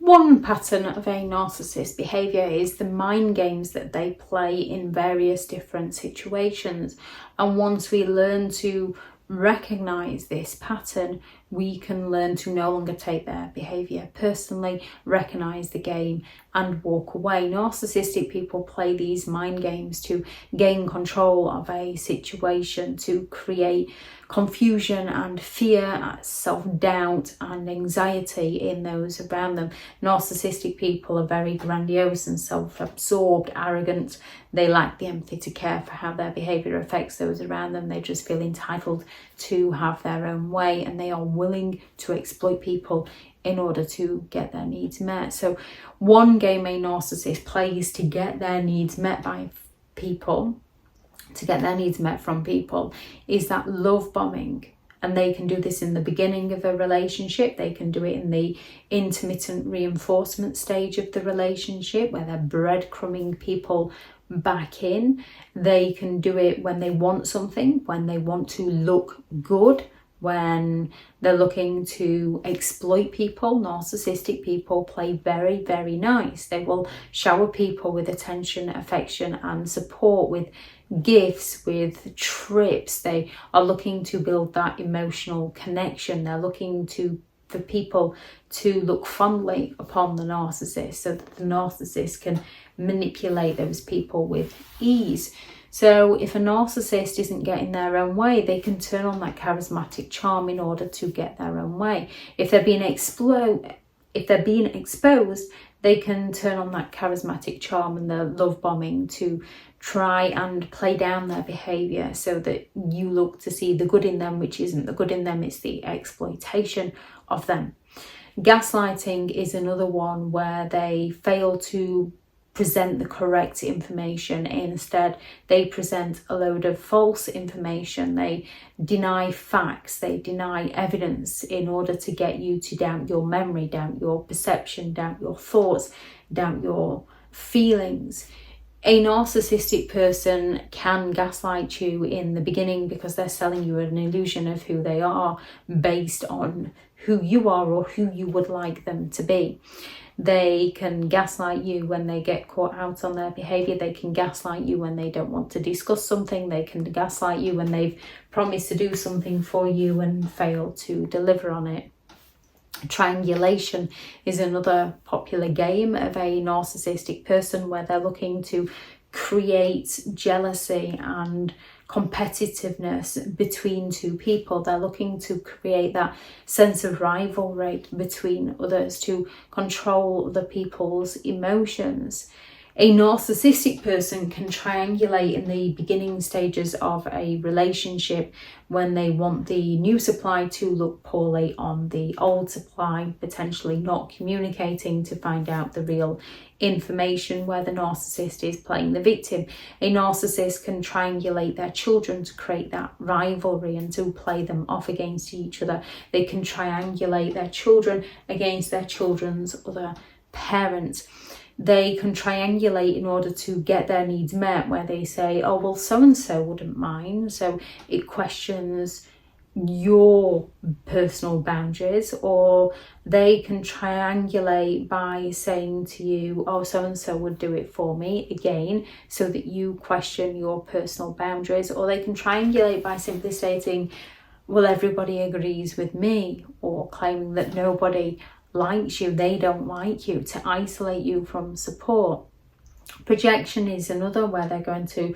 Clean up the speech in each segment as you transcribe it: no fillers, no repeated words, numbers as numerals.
One pattern of a narcissist behaviour is the mind games that they play in various different situations. And once we learn to recognise this pattern, we can learn to no longer take their behaviour personally, recognise the game and walk away. Narcissistic people play these mind games to gain control of a situation, to create confusion and fear, self-doubt and anxiety in those around them. Narcissistic people are very grandiose and self-absorbed, arrogant. They lack the empathy to care for how their behaviour affects those around them. They just feel entitled to have their own way, and they are willing to exploit people in order to get their needs met. So one game a narcissist plays to get their needs met by people, to get their needs met from people, is that love bombing. And they can do this in the beginning of a relationship. They can do it in the intermittent reinforcement stage of the relationship, where they're breadcrumbing people back in. They can do it when they want something, when they want to look good, when they're looking to exploit people. Narcissistic people play very, very nice. They will shower people with attention, affection and support, with gifts, with trips. They are looking to build that emotional connection. They're looking for people to look fondly upon the narcissist, so that the narcissist can manipulate those people with ease. So if a narcissist isn't getting their own way, they can turn on that charismatic charm in order to get their own way. If they're being exposed, they can turn on that charismatic charm and the love bombing to try and play down their behaviour, so that you look to see the good in them, which isn't the good in them, it's the exploitation of them. Gaslighting is another one where they fail to present the correct information. Instead, they present a load of false information. They deny facts, they deny evidence in order to get you to doubt your memory, doubt your perception, doubt your thoughts, doubt your feelings. A narcissistic person can gaslight you in the beginning because they're selling you an illusion of who they are based on who you are or who you would like them to be. They can gaslight you when they get caught out on their behaviour. They can gaslight you when they don't want to discuss something. They can gaslight you when they've promised to do something for you and fail to deliver on it. Triangulation is another popular game of a narcissistic person, where they're looking to create jealousy and competitiveness between two people. They're looking to create that sense of rivalry between others, to control other people's emotions. A narcissistic person can triangulate in the beginning stages of a relationship when they want the new supply to look poorly on the old supply, potentially not communicating to find out the real information, where the narcissist is playing the victim. A narcissist can triangulate their children to create that rivalry and to play them off against each other. They can triangulate their children against their children's other parents. They can triangulate in order to get their needs met, where they say, oh, well, so-and-so wouldn't mind. So it questions your personal boundaries. Or they can triangulate by saying to you, oh, so-and-so would do it for me, again, so that you question your personal boundaries. Or they can triangulate by simply stating, well, everybody agrees with me, or claiming that nobody likes you, they don't like you, to isolate you from support. Projection is another, where they're going to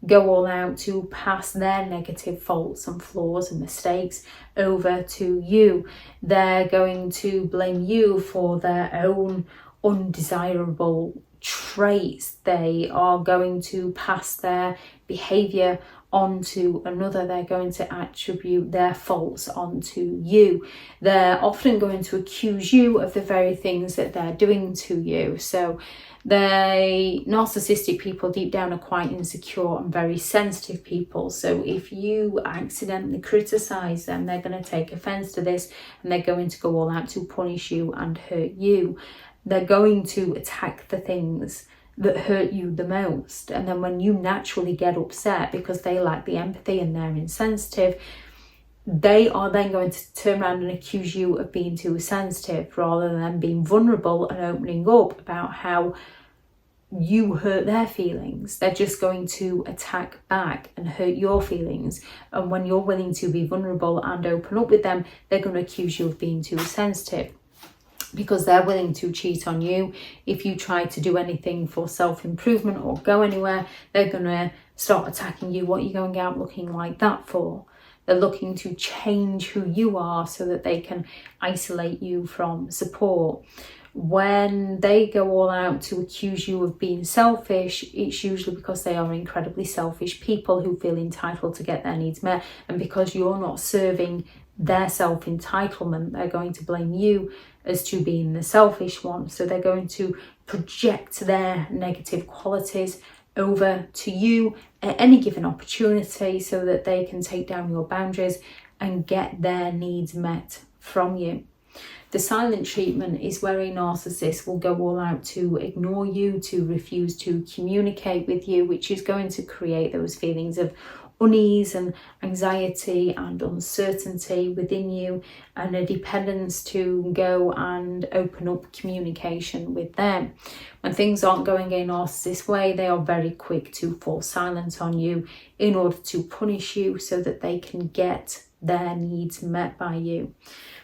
go all out to pass their negative faults and flaws and mistakes over to you. They're going to blame you for their own undesirable traits. They are going to pass their behaviour onto another. They're going to attribute their faults onto you. They're often going to accuse you of the very things that they're doing to you. So narcissistic people deep down are quite insecure and very sensitive people. So if you accidentally criticize them, they're going to take offense to this, and they're going to go all out to punish you and hurt you. They're going to attack the things that hurt you the most. And then when you naturally get upset because they lack the empathy and they're insensitive, they are then going to turn around and accuse you of being too sensitive, rather than being vulnerable and opening up about how you hurt their feelings. They're just going to attack back and hurt your feelings. And when you're willing to be vulnerable and open up with them, they're going to accuse you of being too sensitive, because they're willing to cheat on you. If you try to do anything for self-improvement or go anywhere, they're going to start attacking you. What are you going out looking like that for? They're looking to change who you are so that they can isolate you from support. When they go all out to accuse you of being selfish, it's usually because they are incredibly selfish people who feel entitled to get their needs met. And because you're not serving their self-entitlement, they're going to blame you as to being the selfish one. So they're going to project their negative qualities over to you at any given opportunity so that they can take down your boundaries and get their needs met from you. The silent treatment is where a narcissist will go all out to ignore you, to refuse to communicate with you, which is going to create those feelings of unease and anxiety and uncertainty within you, and a dependence to go and open up communication with them. When things aren't going a narcissist way, they are very quick to fall silent on you in order to punish you so that they can get their needs met by you.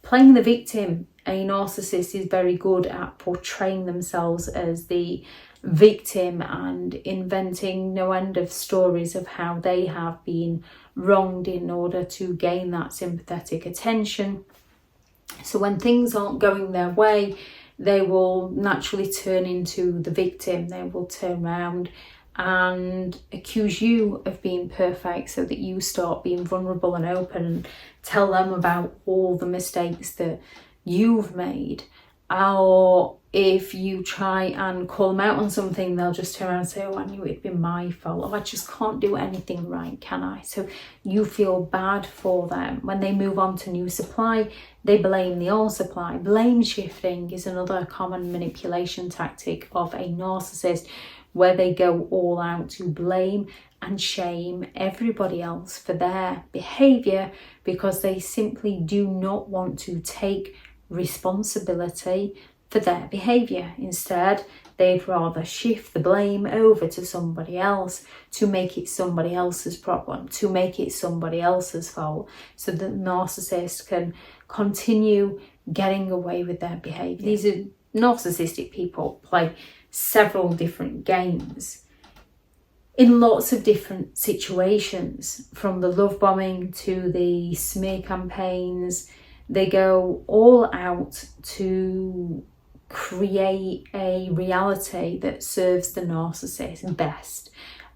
Playing the victim, a narcissist is very good at portraying themselves as the victim and inventing no end of stories of how they have been wronged in order to gain that sympathetic attention. So when things aren't going their way, they will naturally turn into the victim. They will turn around and accuse you of being perfect so that you start being vulnerable and open and tell them about all the mistakes that you've made. Or if you try and call them out on something, they'll just turn around and say, oh, I knew it'd been my fault. Oh, I just can't do anything right, can I? So you feel bad for them. When they move on to new supply, they blame the old supply. Blame shifting is another common manipulation tactic of a narcissist, where they go all out to blame and shame everybody else for their behaviour, because they simply do not want to take responsibility for their behaviour. Instead, they'd rather shift the blame over to somebody else, to make it somebody else's problem, to make it somebody else's fault, so that the narcissist can continue getting away with their behaviour. These are narcissistic people play several different games in lots of different situations, from the love bombing to the smear campaigns. They go all out to create a reality that serves the narcissist best.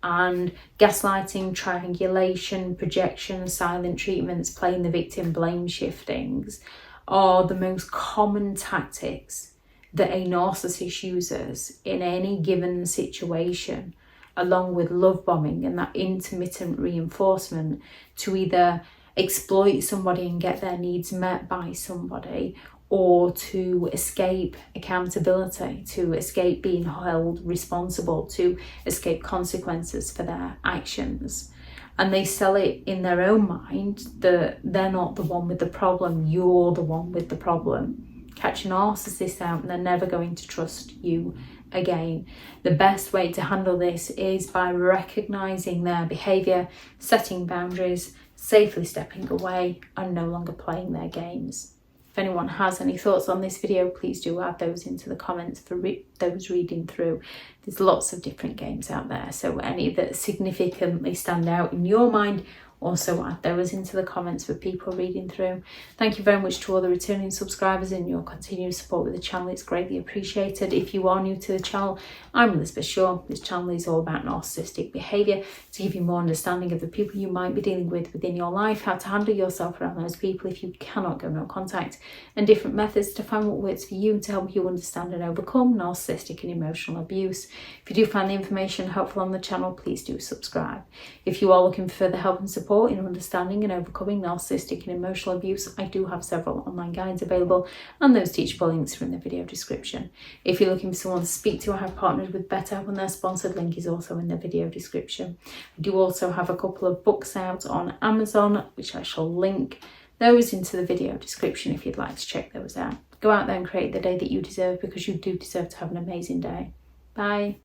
And gaslighting, triangulation, projection, silent treatments, playing the victim, blame shiftings are the most common tactics that a narcissist uses in any given situation, along with love bombing and that intermittent reinforcement to either exploit somebody and get their needs met by somebody, or to escape accountability, to escape being held responsible, to escape consequences for their actions. And they sell it in their own mind that they're not the one with the problem, you're the one with the problem. Catch a narcissist out and they're never going to trust you again. The best way to handle this is by recognising their behaviour, setting boundaries, safely stepping away and no longer playing their games. If anyone has any thoughts on this video, please do add those into the comments for those reading through. There's lots of different games out there, so any that significantly stand out in your mind, also add those into the comments for people reading through. Thank you very much to all the returning subscribers and your continued support with the channel. It's greatly appreciated. If you are new to the channel, I'm Elizabeth Shaw. This channel is all about narcissistic behaviour, to give you more understanding of the people you might be dealing with within your life, how to handle yourself around those people if you cannot go no contact, and different methods to find what works for you to help you understand and overcome narcissistic and emotional abuse. If you do find the information helpful on the channel, please do subscribe. If you are looking for further help and support support in understanding and overcoming narcissistic and emotional abuse, I do have several online guides available, and those teachable links are in the video description. If you're looking for someone to speak to, I have partnered with Better, and their sponsored link is also in the video description. I do also have a couple of books out on Amazon, which I shall link those into the video description if you'd like to check those out. Go out there and create the day that you deserve, because you do deserve to have an amazing day. Bye.